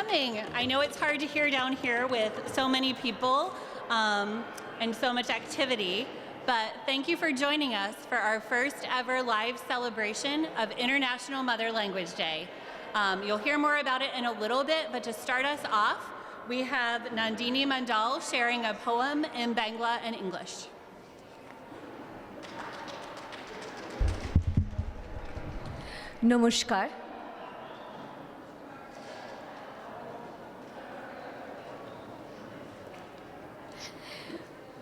coming. I know it's hard to hear down here with so many people and so much activity, but thank you for joining us for our first ever live celebration of International Mother Language Day. You'll hear more about it in a little bit, but to start us off, we have Nandini Mandal sharing a poem in Bangla and English. নমস্কার।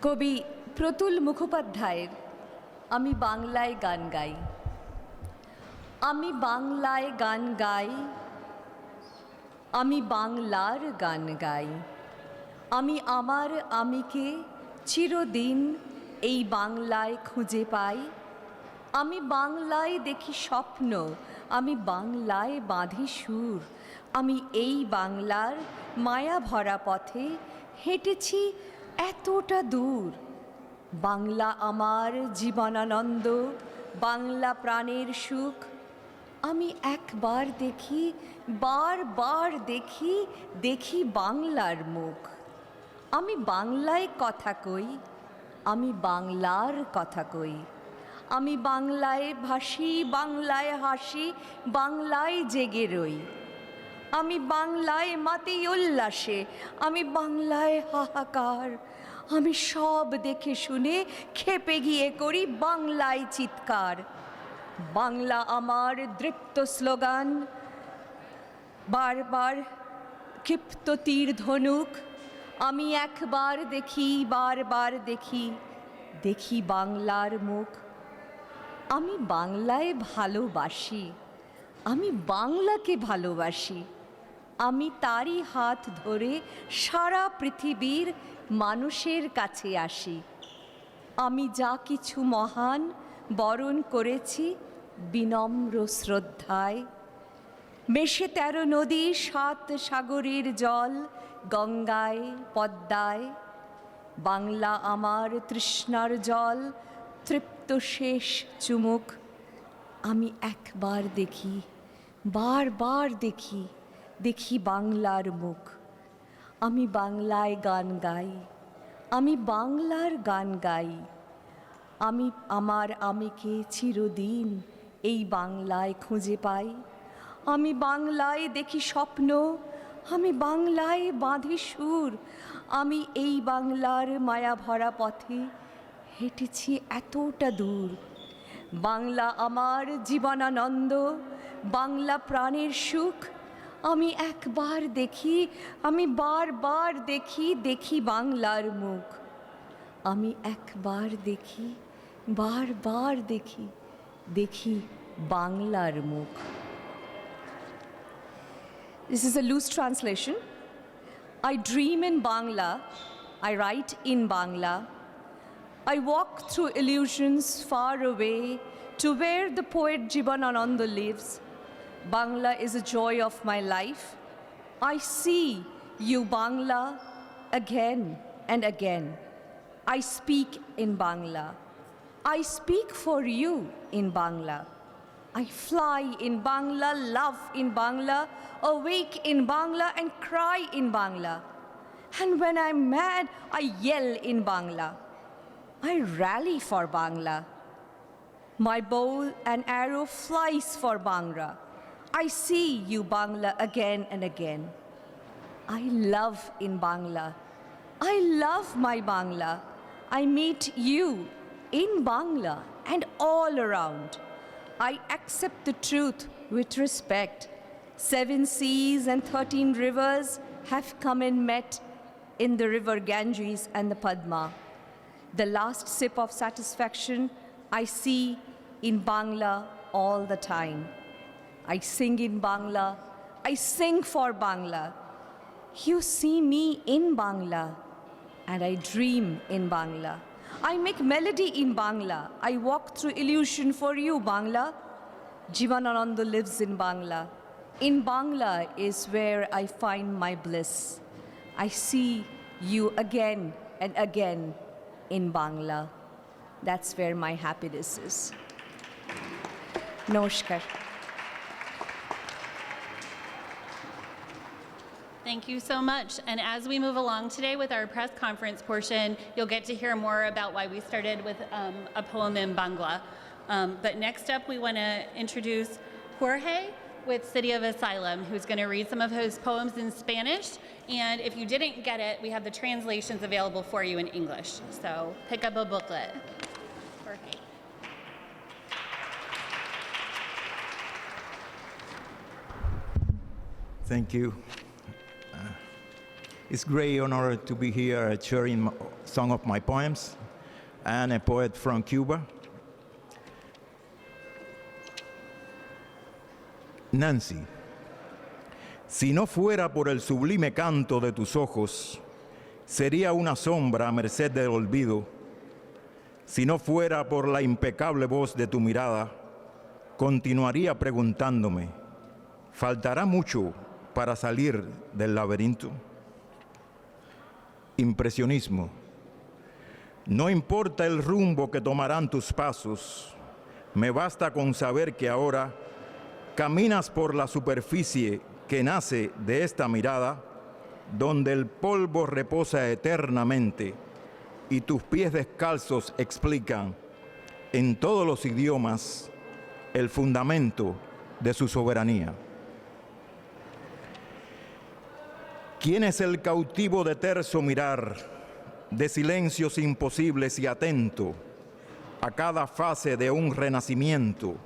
কবি প্রতুল মুখোপাধ্যায়ের আমি বাংলায় গান গাই। আমি বাংলায় গান গাই, আমি বাংলার গান গাই। আমি আমার আমিকে চিরদিন এই বাংলায় খুঁজে পাই। আমি বাংলায় দেখি স্বপ্ন, আমি বাংলায় বাঁধি সুর। আমি এই বাংলার মায়া ভরা পথে হেঁটেছি এতটা দূর। বাংলা আমার জীবনানন্দ, বাংলা প্রাণের সুখ। আমি একবার দেখি, বারবার দেখি, দেখি বাংলার মুখ। আমি বাংলায় কথা কই, আমি বাংলার কথা কই। আমি বাংলায় ভাসি, বাংলায় হাসি, বাংলায় জেগে রই। আমি বাংলায় মাতি উল্লাসে, আমি বাংলায় হাহাকার। আমি সব দেখে শুনে খেপে গিয়ে করি বাংলায় চিৎকার। বাংলা আমার দৃপ্ত স্লোগান, বারবার ক্ষিপ্ত তীর ধনুক। আমি একবার দেখি, বারবার দেখি, দেখি বাংলার মুখ। আমি বাংলায় ভালোবাসি, আমি বাংলাকে ভালোবাসি। আমি তারই হাত ধরে সারা পৃথিবীর মানুষের কাছে আসি। আমি যা কিছু মহান বরণ করেছি বিনম্র শ্রদ্ধায়। মেশে 13 নদী, 7 সাগরের জল, গঙ্গায় পদ্মায়। বাংলা আমার তৃষ্ণার জল, তৃপ্ত শেষ চুমুক। আমি একবার দেখি, বারবার দেখি, দেখি বাংলার মুখ। আমি বাংলায় গান গাই, আমি বাংলার গান গাই। আমি আমার আমিকে চিরদিন এই বাংলায় খুঁজে পাই। আমি বাংলায় দেখি স্বপ্ন, আমি বাংলায় বাঁধি সুর। আমি এই বাংলার মায়া ভরা পথে হেঁটেছি এতটা দূর। বাংলা আমার জীবনানন্দ, বাংলা প্রাণের সুখ। আমি একবার দেখি, আমি বারবার দেখি, দেখি বাংলার মুখ। আমি একবার দেখি, বারবার দেখি, দেখি বাংলার মুখ। This is a loose translation. I dream in Bangla, I write in Bangla. I walk through illusions far away to where the poet Jibanananda lives. Bangla is a joy of my life. I see you, Bangla, again and again. I speak in Bangla. I speak for you in Bangla. I fly in Bangla, love in Bangla, awake in Bangla and cry in Bangla. And when I'm mad, I yell in Bangla. I rally for Bangla. My bow and arrow flies for Bangla. I see you, Bangla, again and again. I love in Bangla. I love my Bangla. I meet you in Bangla and all around. I accept the truth with respect. 7 seas and 13 rivers have come and met in the river Ganges and the Padma. The last sip of satisfaction I see in Bangla all the time. I sing in Bangla, I sing for Bangla. You see me in Bangla, and I dream in Bangla. I make melody in Bangla. I walk through illusion for you, Bangla. Jivanananda lives in Bangla. In Bangla is where I find my bliss. I see you again and again in Bangla. That's where my happiness is. Namaskar. Thank you so much. And as we move along today with our press conference portion, you'll get to hear more about why we started with a poem in Bangla. But next up, we want to introduce Jorge with City of Asylum, who's going to read some of his poems in Spanish. And if you didn't get it, we have the translations available for you in English. So pick up a booklet. Jorge. Thank you. It's a great honor to be here sharing some of my poems and a poet from Cuba. Nancy, si no fuera por el sublime canto de tus ojos, sería una sombra a merced del olvido. Si no fuera por la impecable voz de tu mirada, continuaría preguntándome, ¿faltará mucho para salir del laberinto? Impresionismo. No importa el rumbo que tomarán tus pasos, me basta con saber que ahora caminas por la superficie que nace de esta mirada, donde el polvo reposa eternamente y tus pies descalzos explican en todos los idiomas el fundamento de su soberanía. ¿Quién es el cautivo de terso mirar, de silencios imposibles y atento a cada fase de un renacimiento,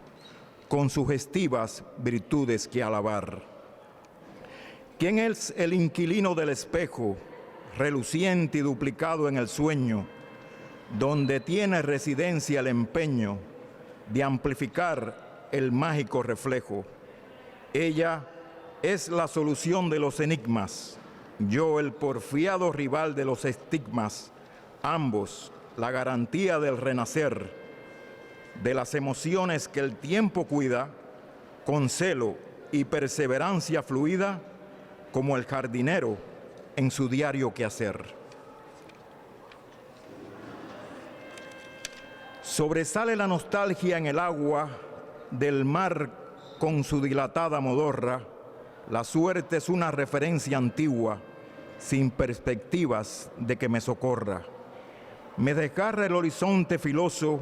con sugestivas virtudes que alabar? ¿Quién es el inquilino del espejo, reluciente y duplicado en el sueño, donde tiene residencia el empeño de amplificar el mágico reflejo? Ella es la solución de los enigmas, yo el porfiado rival de los estigmas, ambos la garantía del renacer, de las emociones que el tiempo cuida, con celo y perseverancia fluida, como el jardinero en su diario quehacer. Sobresale la nostalgia en el agua del mar con su dilatada modorra. La suerte es una referencia antigua, sin perspectivas de que me socorra. Me desgarra el horizonte filoso,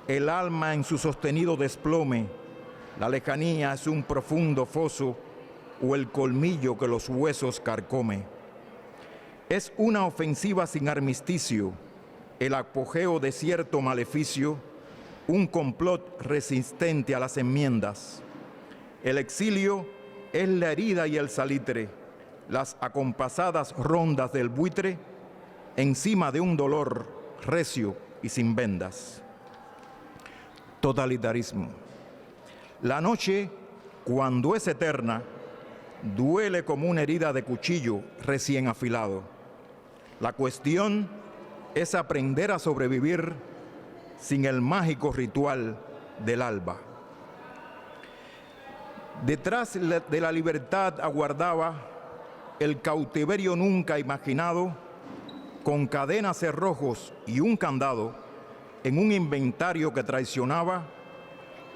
el alma en su sostenido desplome. La lejanía es un profundo foso o el colmillo que los huesos carcome. Es una ofensiva sin armisticio, el apogeo de cierto maleficio, un complot resistente a las enmiendas. El exilio es la herida y el salitre, las acompasadas rondas del buitre, encima de un dolor recio y sin vendas. Totalitarismo. La noche, cuando es eterna, duele como una herida de cuchillo recién afilado. La cuestión es aprender a sobrevivir sin el mágico ritual del alba. Detrás de la libertad aguardaba el cautiverio nunca imaginado, con cadenas, cerrojos y un candado, en un inventario que traicionaba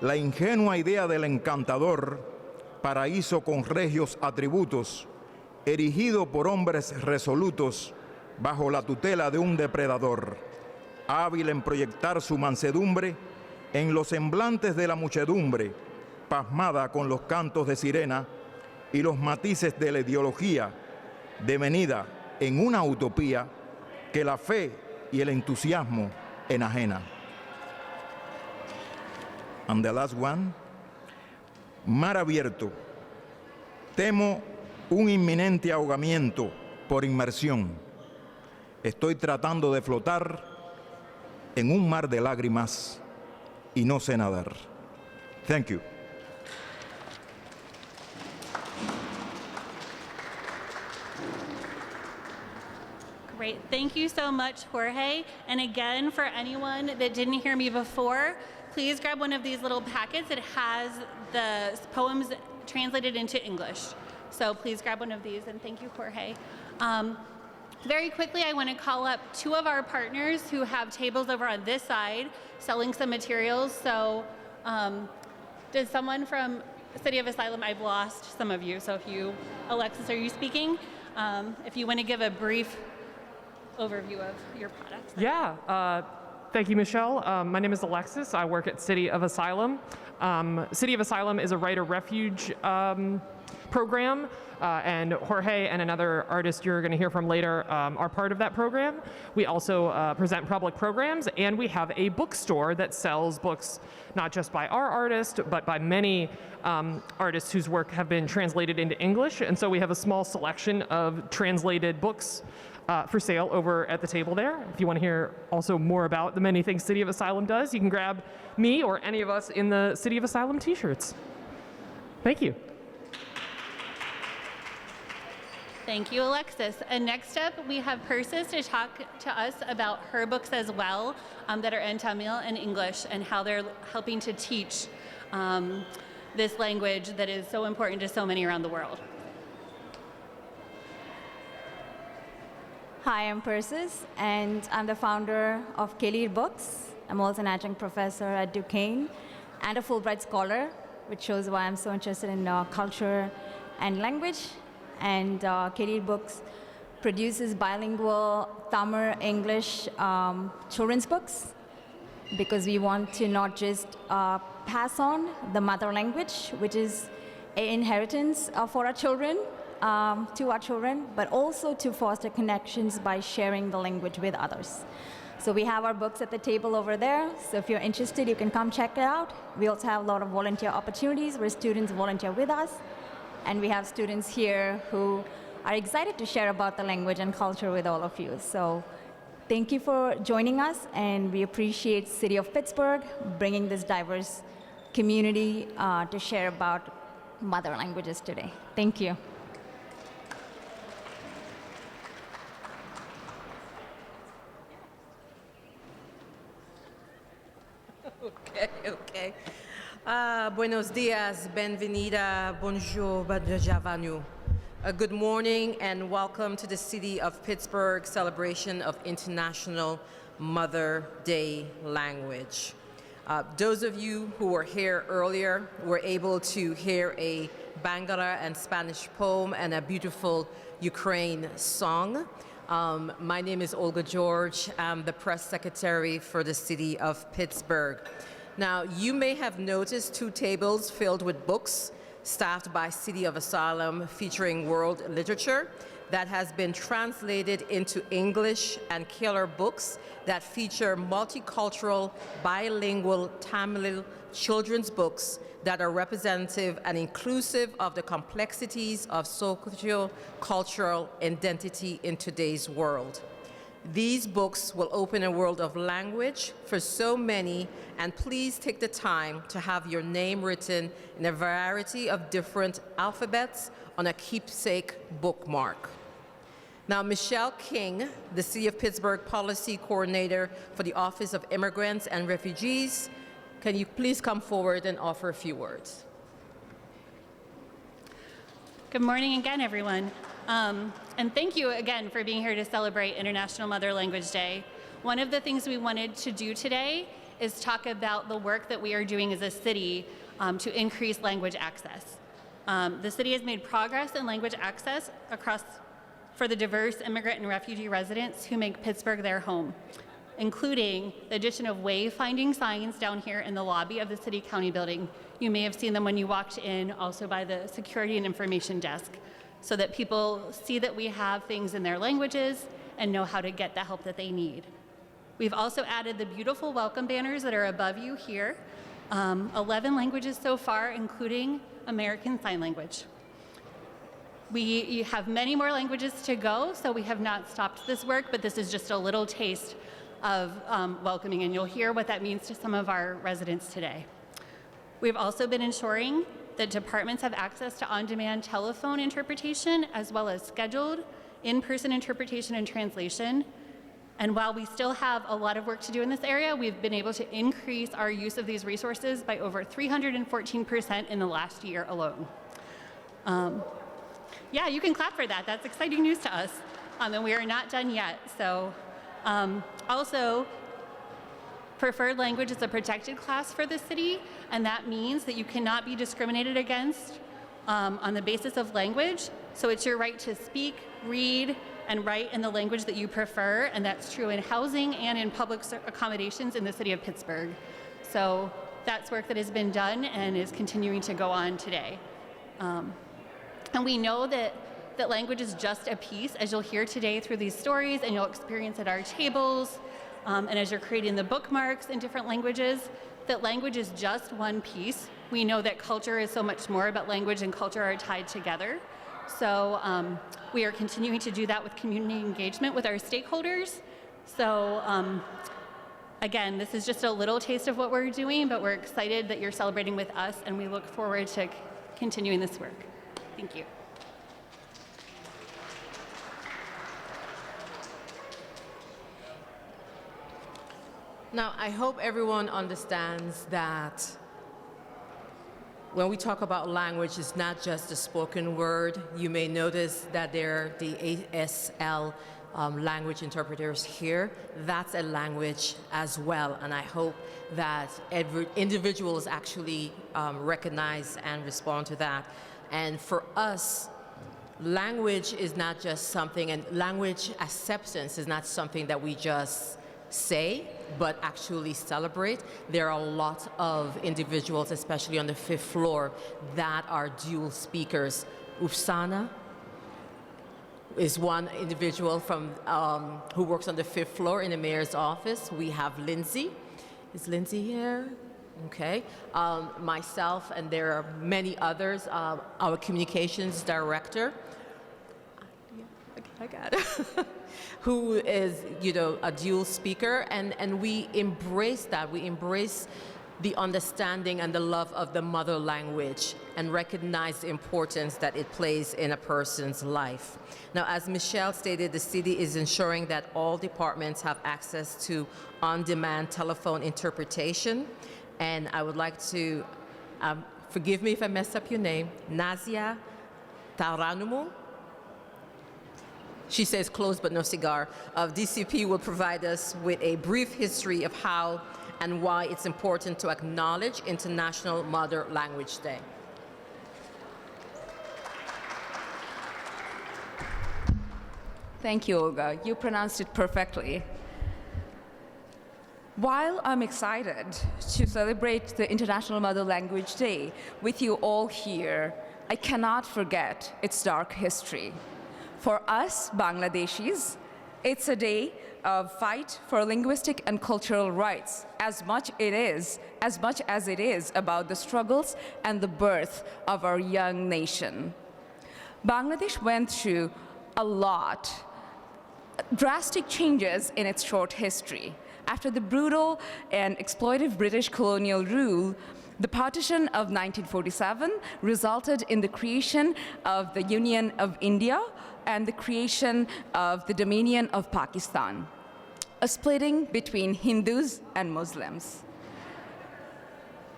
la ingenua idea del encantador, paraíso con regios atributos, erigido por hombres resolutos bajo la tutela de un depredador, hábil en proyectar su mansedumbre en los semblantes de la muchedumbre, pasmada con los cantos de sirena y los matices de la ideología, devenida en una utopía que la fe y el entusiasmo enajena. And the last one, mar abierto. Temo un inminente ahogamiento por inmersión. Estoy tratando de flotar en un mar de lágrimas y no sé nadar. Thank you. Great. Thank you so much, Jorge. And again, for anyone that didn't hear me before, please grab one of these little packets. It has the poems translated into English. So please grab one of these, and thank you, Jorge. Very quickly, I want to call up two of our partners who have tables over on this side selling some materials. So does someone from City of Asylum, I've lost some of you. So if you, Alexis, are you speaking? If you want to give a brief overview of your products. Yeah, thank you, Michelle. My name is Alexis. I work at City of Asylum. City of Asylum is a right-of-refuge program, and Jorge and another artist you're going to hear from later are part of that program. We also present public programs, and we have a bookstore that sells books not just by our artist, but by many artists whose work have been translated into English. And so we have a small selection of translated books for sale over at the table there. If you want to hear also more about the many things City of Asylum does, you can grab me or any of us in the City of Asylum t-shirts. Thank you. Thank you, Alexis. And next up, we have Persis to talk to us about her books as well that are in Tamil and English, and how they're helping to teach this language that is so important to so many around the world. Hi, I'm Persis, and I'm the founder of Kelir Books. I'm also an adjunct professor at Duquesne and a Fulbright scholar, which shows why I'm so interested in culture and language. And Kelir Books produces bilingual Tamil English children's books, because we want to not just pass on the mother language, which is an inheritance for our children, to our children, but also to foster connections by sharing the language with others. So we have our books at the table over there. So if you're interested, you can come check it out. We also have a lot of volunteer opportunities where students volunteer with us. And we have students here who are excited to share about the language and culture with all of you. So thank you for joining us, and we appreciate City of Pittsburgh bringing this diverse community to share about mother languages today. Thank you. Okay. Buenos dias, benvenida, bonjour, badjavanu. Good morning and welcome to the City of Pittsburgh celebration of International Mother Day Language. Those of you who were here earlier were able to hear a Bangla and Spanish poem and a beautiful Ukraine song. My name is Olga George. I'm the press secretary for the City of Pittsburgh. Now, you may have noticed two tables filled with books staffed by City of Asylum featuring world literature that has been translated into English, and killer books that feature multicultural, bilingual Tamil children's books that are representative and inclusive of the complexities of socio-cultural identity in today's world. These books will open a world of language for so many, and please take the time to have your name written in a variety of different alphabets on a keepsake bookmark. Now, Michelle King, the City of Pittsburgh Policy Coordinator for the Office of Immigrants and Refugees, can you please come forward and offer a few words? Good morning again, everyone. And thank you again for being here to celebrate International Mother Language Day. One of the things we wanted to do today is talk about the work that we are doing as a city to increase language access. The city has made progress in language access for the diverse immigrant and refugee residents who make Pittsburgh their home, including the addition of wayfinding signs down here in the lobby of the City County building. You may have seen them when you walked in, also by the security and information desk, so that people see that we have things in their languages and know how to get the help that they need. We've also added the beautiful welcome banners that are above you here, 11 languages so far, including American Sign Language. We have many more languages to go, so we have not stopped this work, but this is just a little taste of welcoming, and you'll hear what that means to some of our residents today. We've also been ensuring that departments have access to on-demand telephone interpretation, as well as scheduled in-person interpretation and translation. And while we still have a lot of work to do in this area, we've been able to increase our use of these resources by over 314% in the last year alone. Yeah, you can clap for that. That's exciting news to us. And we are not done yet. So also, Preferred language is a protected class for the city, and that means that you cannot be discriminated against on the basis of language. So it's your right to speak, read, and write in the language that you prefer, and that's true in housing and in public accommodations in the city of Pittsburgh. So that's work that has been done and is continuing to go on today. And we know that language is just a piece, as you'll hear today through these stories, and you'll experience at our tables, and as you're creating the bookmarks in different languages, that language is just one piece. We know that culture is so much more, but language and culture are tied together. So we are continuing to do that with community engagement with our stakeholders. So again, this is just a little taste of what we're doing, but we're excited that you're celebrating with us, and we look forward to continuing this work. Thank you. Now, I hope everyone understands that when we talk about language, it's not just the spoken word. You may notice that there are the ASL language interpreters here. That's a language as well, and I hope that individuals actually recognize and respond to that. And for us, language is not just something, and language acceptance is not something that we just say, but actually celebrate. There are a lot of individuals, especially on the 5th floor, that are dual speakers. Ufsana is one individual from who works on the 5th floor in the mayor's office. We have Lindsay. Is Lindsay here? Okay. Myself, and there are many others. Our communications director. I got it. Who is, a dual speaker, and we embrace that. We embrace the understanding and the love of the mother language and recognize the importance that it plays in a person's life. Now, as Michelle stated, the city is ensuring that all departments have access to on-demand telephone interpretation, and I would like to, forgive me if I mess up your name, Nazia Taranumu. She says close but no cigar. DCP will provide us with a brief history of how and why it's important to acknowledge International Mother Language Day. Thank you, Olga. You pronounced it perfectly. While I'm excited to celebrate the International Mother Language Day with you all here, I cannot forget its dark history. For us, Bangladeshis, it's a day of fight for linguistic and cultural rights, as much as it is about the struggles and the birth of our young nation. Bangladesh went through a lot, drastic changes in its short history. After the brutal and exploitive British colonial rule, the partition of 1947 resulted in the creation of the Union of India and the creation of the Dominion of Pakistan, a splitting between Hindus and Muslims.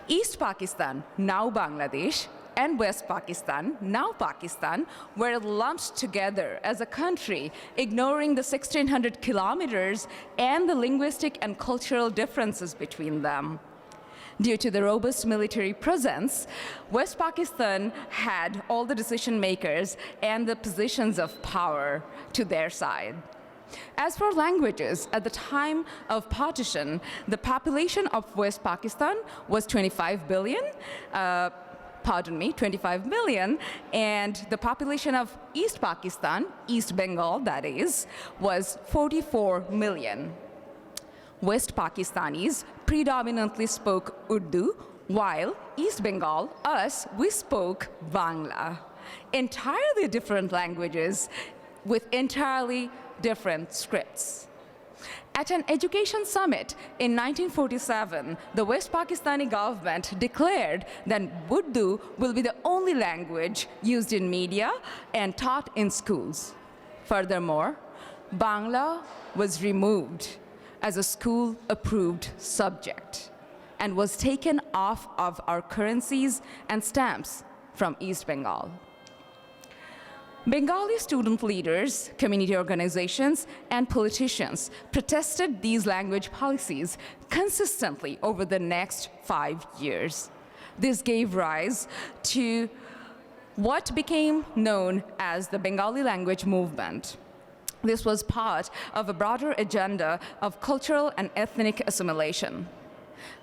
East Pakistan, now Bangladesh, and West Pakistan, now Pakistan, were lumped together as a country, ignoring the 1,600 kilometers and the linguistic and cultural differences between them. Due to the robust military presence, West Pakistan had all the decision makers and the positions of power to their side. As for languages, at the time of partition, the population of West Pakistan was 25 million, and the population of East Pakistan, East Bengal that is, was 44 million. West Pakistanis predominantly spoke Urdu, while East Bengal, we spoke Bangla. Entirely different languages with entirely different scripts. At an education summit in 1947, the West Pakistani government declared that Urdu will be the only language used in media and taught in schools. Furthermore, Bangla was removed as a school-approved subject and was taken off of our currencies and stamps from East Bengal. Bengali student leaders, community organizations, and politicians protested these language policies consistently over the next 5 years. This gave rise to what became known as the Bengali language movement. This was part of a broader agenda of cultural and ethnic assimilation.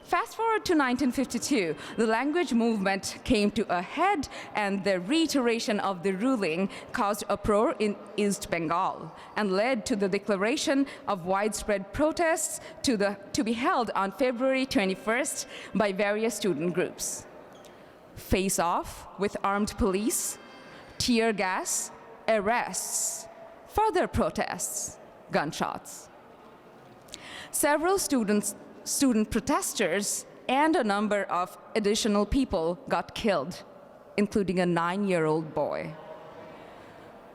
Fast forward to 1952, the language movement came to a head, and the reiteration of the ruling caused uproar in East Bengal and led to the declaration of widespread protests to be held on February 21st by various student groups. Face off with armed police, tear gas, arrests, further protests, gunshots. Several student protesters and a number of additional people got killed, including a 9-year-old boy.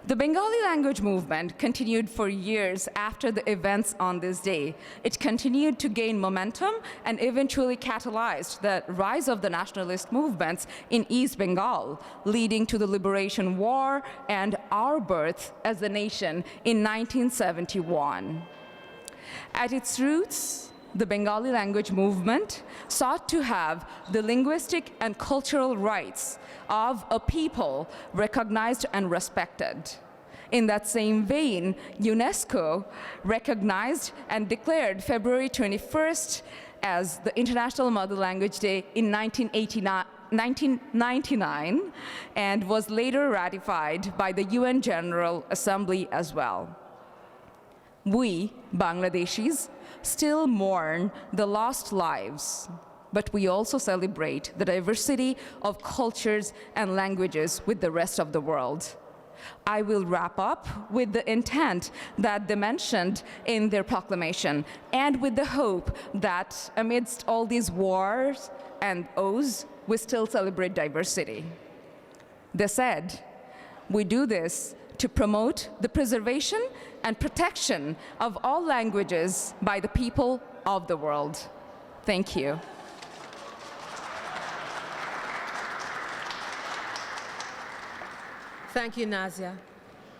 The Bengali language movement continued for years after the events on this day. It continued to gain momentum and eventually catalyzed the rise of the nationalist movements in East Bengal, leading to the Liberation War and our birth as a nation in 1971. At its roots, the Bengali language movement sought to have the linguistic and cultural rights of a people recognized and respected. In that same vein, UNESCO recognized and declared February 21st as the International Mother Language Day in 1999 and was later ratified by the UN General Assembly as well. We, Bangladeshis, still mourn the lost lives, but we also celebrate the diversity of cultures and languages with the rest of the world. I will wrap up with the intent that they mentioned in their proclamation, and with the hope that amidst all these wars and oaths, we still celebrate diversity. They said, we do this to promote the preservation and protection of all languages by the people of the world. Thank you. Thank you, Nazia.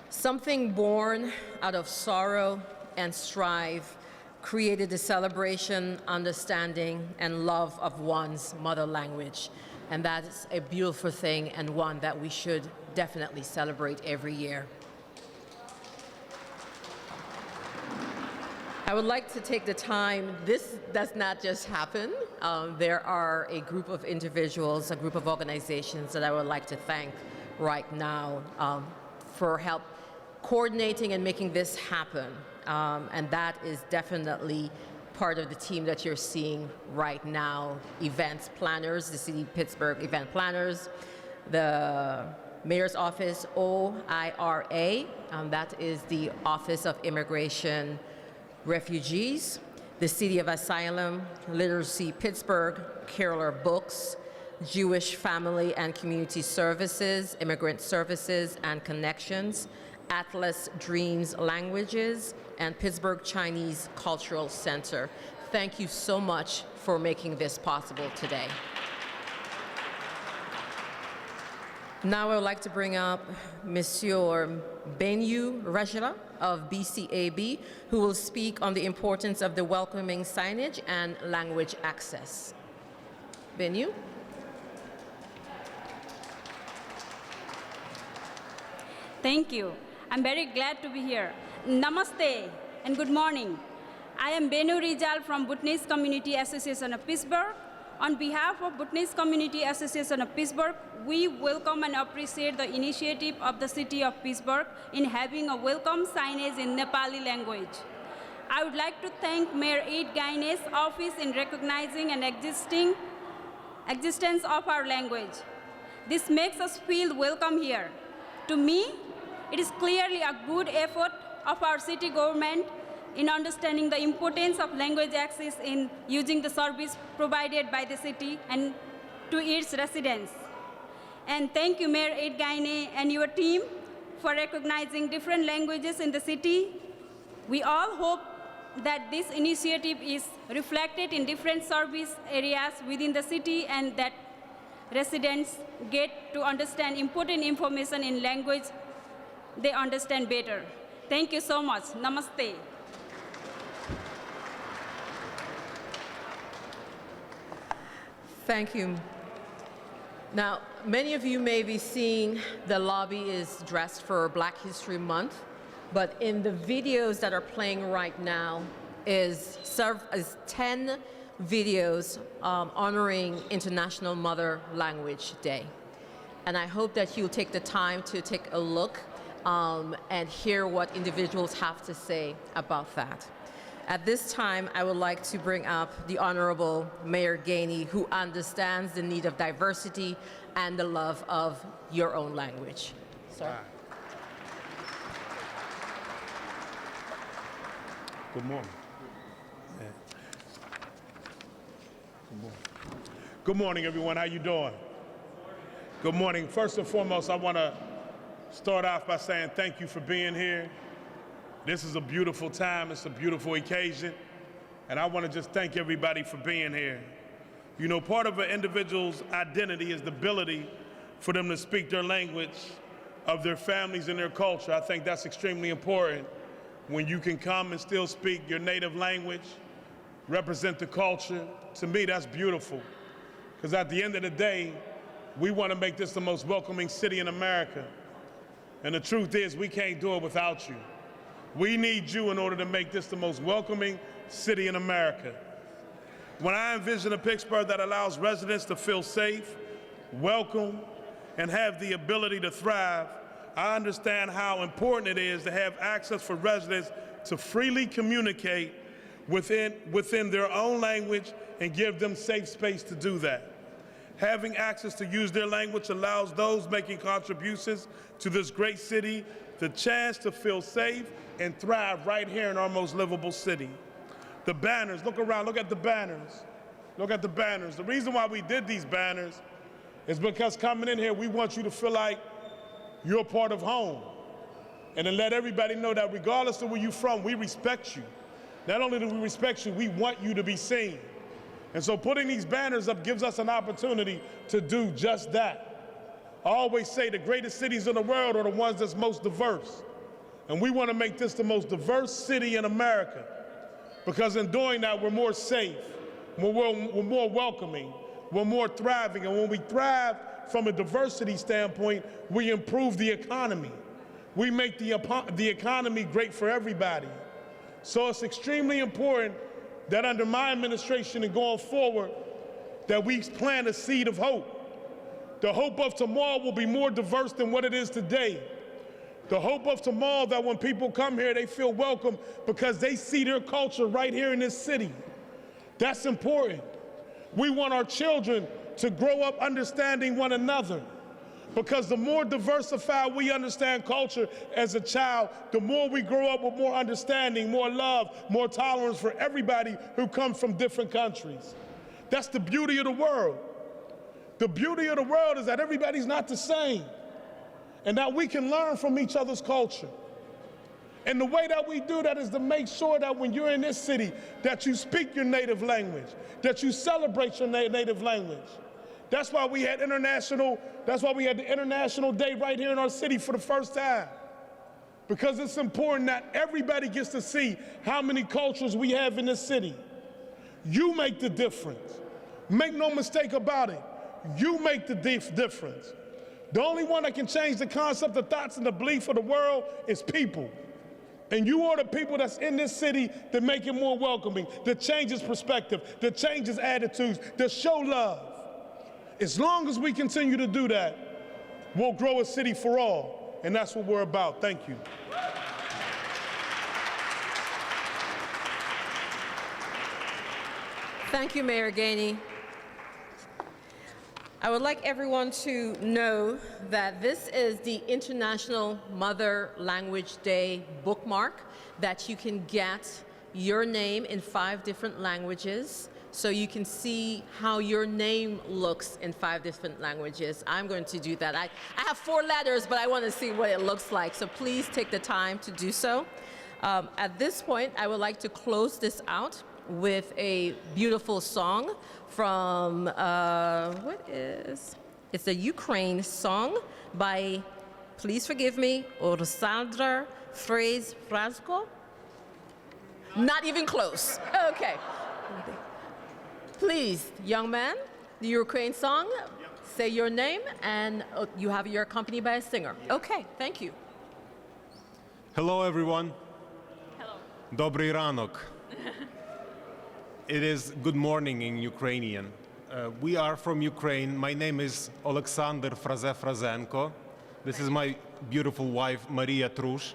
Something born out of sorrow and strife created the celebration, understanding, and love of one's mother language. And that is a beautiful thing, and one that we should definitely celebrate every year. I would like to take the time, this does not just happen. There are a group of individuals, a group of organizations that I would like to thank right now for help coordinating and making this happen. And that is definitely part of the team that you're seeing right now. Events planners, the City of Pittsburgh event planners, the Mayor's Office, OIRA, that is the Office of Immigration Refugees, the City of Asylum, Literacy Pittsburgh, Caroler Books, Jewish Family and Community Services, Immigrant Services and Connections, Atlas Dreams Languages, and Pittsburgh Chinese Cultural Center. Thank you so much for making this possible today. Now I would like to bring up Monsieur Benyu Rajala of BCAB, who will speak on the importance of the welcoming signage and language access. Benyu? Thank you. I'm very glad to be here. Namaste and good morning. I am Benu Rijal from Bhutanese Community Association of Pittsburgh. On behalf of Bhutanese Community Association of Pittsburgh, we welcome and appreciate the initiative of the City of Pittsburgh in having a welcome signage in Nepali language. I would like to thank Mayor Ed Gaine's office in recognizing and existence of our language. This makes us feel welcome here. To me, it is clearly a good effort of our city government in understanding the importance of language access in using the service provided by the city and to its residents. And thank you, Mayor Ed Gaine and your team for recognizing different languages in the city. We all hope that this initiative is reflected in different service areas within the city and that residents get to understand important information in language they understand better. Thank you so much. Namaste. Thank you. Now, many of you may be seeing the lobby is dressed for Black History Month, but in the videos that are playing right now is 10 videos honoring International Mother Language Day. And I hope that you'll take the time to take a look and hear what individuals have to say about that. At this time, I would like to bring up the Honorable Mayor Gainey, who understands the need of diversity and the love of your own language. Sir. Good morning. Good morning. Good morning, everyone. How you doing? Good morning. First and foremost, I want to start off by saying thank you for being here. This is a beautiful time. It's a beautiful occasion. And I want to just thank everybody for being here. You know, part of an individual's identity is the ability for them to speak their language of their families and their culture. I think that's extremely important. When you can come and still speak your native language, represent the culture, to me, that's beautiful. Because at the end of the day, we want to make this the most welcoming city in America. And the truth is, we can't do it without you. We need you in order to make this the most welcoming city in America. When I envision a Pittsburgh that allows residents to feel safe, welcome, and have the ability to thrive, I understand how important it is to have access for residents to freely communicate within their own language and give them safe space to do that. Having access to use their language allows those making contributions to this great city the chance to feel safe and thrive right here in our most livable city. The banners, look around, look at the banners. Look at the banners. The reason why we did these banners is because coming in here, we want you to feel like you're part of home. And to let everybody know that regardless of where you're from, we respect you. Not only do we respect you, we want you to be seen. And so putting these banners up gives us an opportunity to do just that. I always say the greatest cities in the world are the ones that's most diverse. And we want to make this the most diverse city in America, because in doing that, we're more safe, we're more welcoming, we're more thriving. And when we thrive from a diversity standpoint, we improve the economy. We make the economy great for everybody. So it's extremely important that under my administration and going forward, that we plant a seed of hope. The hope of tomorrow will be more diverse than what it is today. The hope of tomorrow that when people come here, they feel welcome because they see their culture right here in this city. That's important. We want our children to grow up understanding one another, because the more diversified we understand culture as a child, the more we grow up with more understanding, more love, more tolerance for everybody who comes from different countries. That's the beauty of the world. The beauty of the world is that everybody's not the same, and that we can learn from each other's culture. And the way that we do that is to make sure that when you're in this city, that you speak your native language, that you celebrate your native language. That's why we had the International Day right here in our city for the first time. Because it's important that everybody gets to see how many cultures we have in this city. You make the difference. Make no mistake about it. You make the difference. The only one that can change the concept, the thoughts, and the belief of the world is people. And you are the people that's in this city that make it more welcoming, that changes perspective, that changes attitudes, that show love. As long as we continue to do that, we'll grow a city for all. And that's what we're about. Thank you. Thank you, Mayor Gainey. I would like everyone to know that this is the International Mother Language Day bookmark that you can get your name in 5 different languages, so you can see how your name looks in 5 different languages. I'm going to do that. I have 4 letters, but I want to see what it looks like, so please take the time to do so. At this point, I would like to close this out with a beautiful song from, it's a Ukraine song by please forgive me, Olександр Франко. Not even close. Okay. Please, young man, the Ukraine song, say your name, and you're accompanied by a singer. Okay, thank you. Hello, everyone. Hello. Добрий ранок. It is good morning in Ukrainian. We are from Ukraine. My name is Олександр Фразенко. This is my beautiful wife, Maria Trush.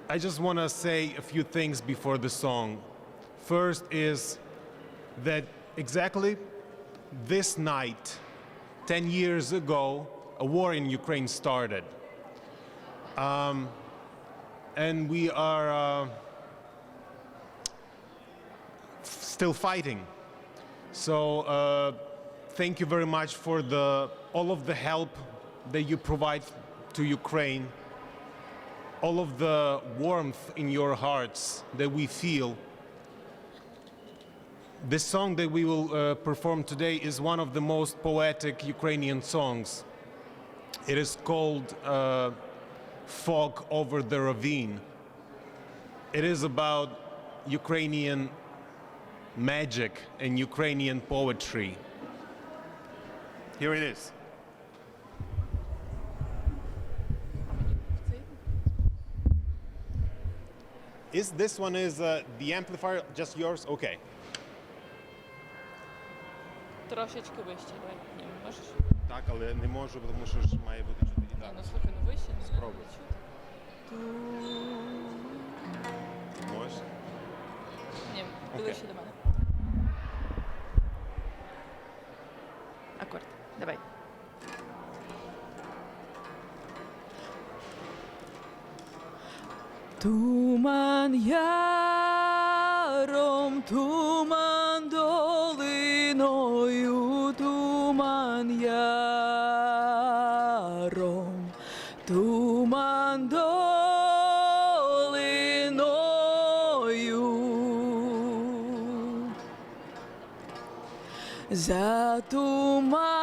I just want to say a few things before the song. First is that exactly this night, 10 years ago, a war in Ukraine started. And we are still fighting. So thank you very much for all of the help that you provide to Ukraine, all of the warmth in your hearts that we feel. This song that we will perform today is one of the most poetic Ukrainian songs. It is called Fog Over the Ravine. It is about Ukrainian magic and Ukrainian poetry. Here it is. This one is the amplifier just yours? Okay. Трошечки вище, давай. Ні, можеш? Так, але не можу, тому що ж має бути чути Ні, гітара. ну слухай, ну вище. Не Спробуй. чути. Можеш? Ні, Окей. ближче до мене. Акорд. Давай. Туман яром, туман долиною, туман яром, туман долиною. За туманом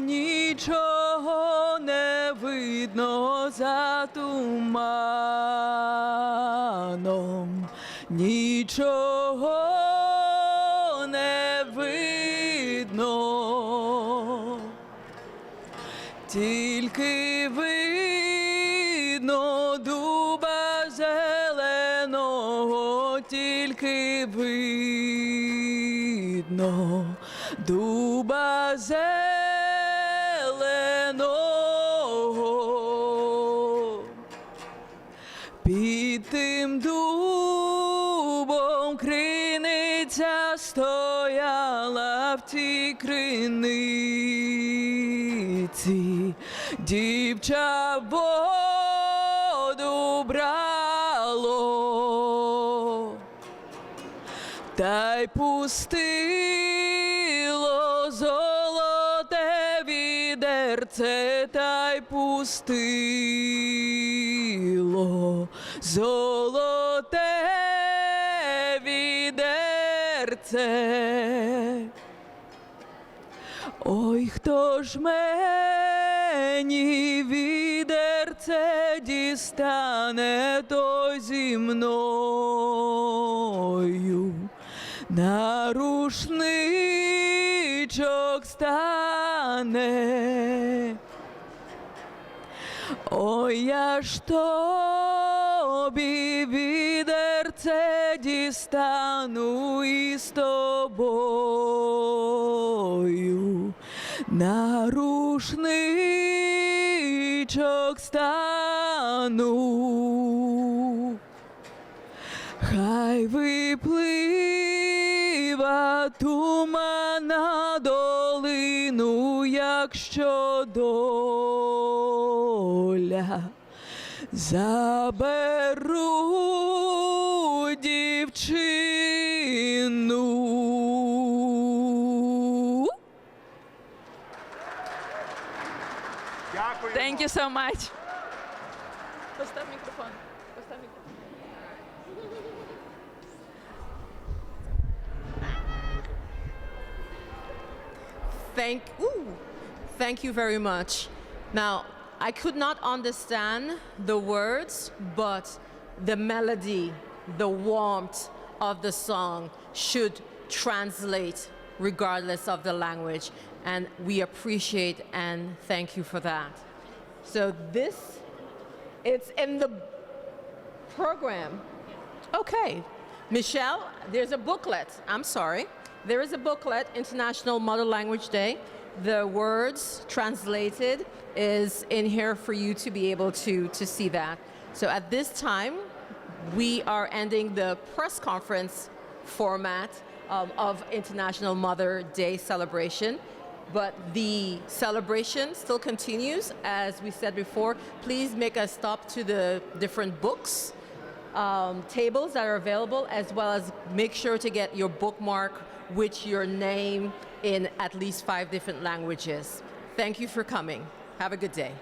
нічого не видно, за туманом нічого не видно, тільки видно дуба зеленого, тільки видно дуба зеленого. Під тим дубом криниця стояла, в тій криниці дівча воду брало, та й пустило золоте відерце, та й пустило золоте відерце. Ой, хто ж мені відерце дістане, той зі мною на рушничок стане. Ой, я ж тобі відерце дістану і з тобою на рушничок стану. Хай виплива туман на долину, якщо доля заберу дівчину. Дякую. Thank you so much. Постав мікрофон. Постав мікрофон. Thank you very much. Now, I could not understand the words, but the melody, the warmth of the song should translate regardless of the language. And we appreciate and thank you for that. So it's in the program. Okay. Michelle, there's a booklet. I'm sorry. There is a booklet, International Mother Language Day. The words translated is in here for you to be able to see that. So at this time, we are ending the press conference format of International Mother Day celebration. But the celebration still continues. As we said before, please make a stop to the different books, tables that are available, as well as make sure to get your bookmark with your name in at least 5 different languages. Thank you for coming. Have a good day.